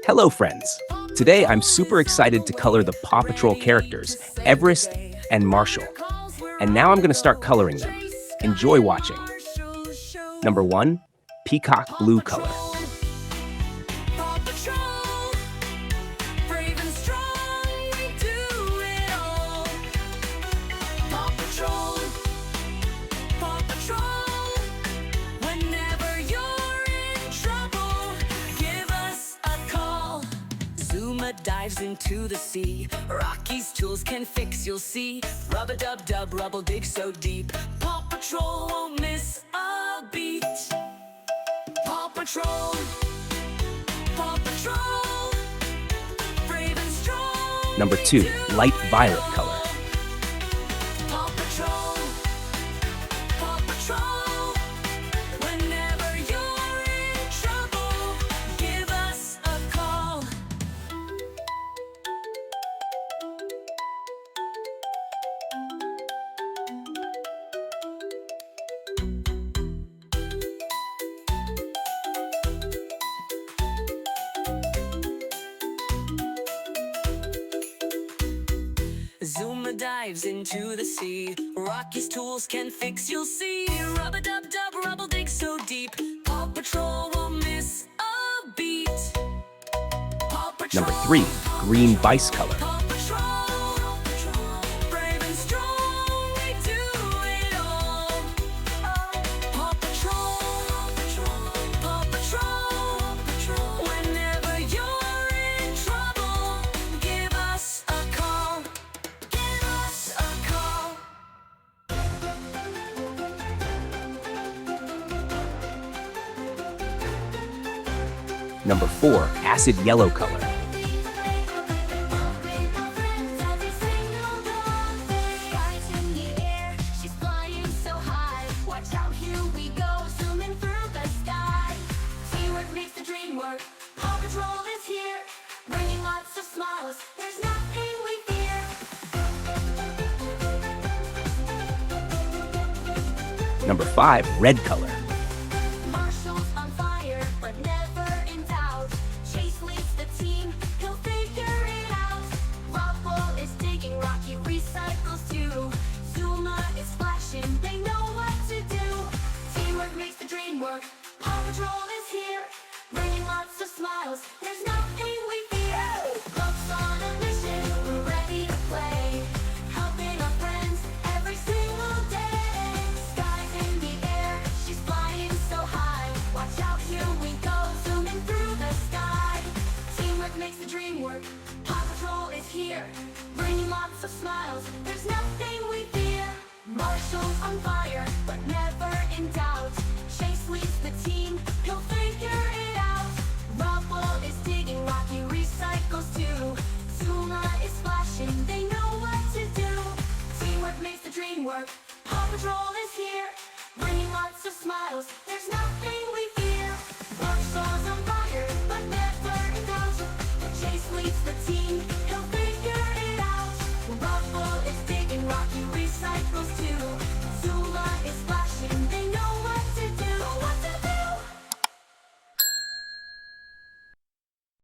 Hello, friends. Today, I'm super excited to color the Paw Patrol characters, Everest and Marshall. And now I'm going to start coloring them. Enjoy watching. Number 1, peacock blue color. Dives into the sea. Rocky's tools can fix, you'll see. Rub-a-dub-dub, rubble dig so deep. Paw Patrol won't miss a beat. Paw Patrol, Paw Patrol, brave and strong. Number 2, light violet color. Paw Patrol, Paw Patrol, whenever you're in trouble, give us a call. Zuma dives into the sea. Rocky's tools can fix, you'll see. Rub-a-dub-dub, rubble dig so deep. Paw Patrol won't miss a beat. Paw Patrol, Number 3, green vice color. Paw Patrol, brave and strong, we do it all. Paw Patrol, Paw Patrol, whenever you're in trouble, give us a call. Give us a call. Number 4, acid yellow color. Paw Patrol is here, bringing lots of smiles. There's nothing we fear. Number 5, red color. Marshall's on fire, but never in doubt. Chase leads the team, he'll figure it out. Rockwell is digging, Rocky recycles too. Zuma is splashing, they know what to do. Teamwork makes the dream work. Paw Patrol is here, bringing lots of smiles. There's nothing we fear. Pups on a mission, we're ready to play. Helping our friends every single day. Skies in the air, she's flying so high. Watch out, here we go, zooming through the sky. Teamwork makes the dream work. Paw Patrol is here, bringing lots of smiles. There's nothing we fear. Marshall's on fire, but never in doubt. Chase leads the team, he'll figure it out. Rockwell is digging, Rocky recycles too. Zuma is splashing, they know what to do. Teamwork makes the dream work. Paw Patrol is here, bringing lots of smiles.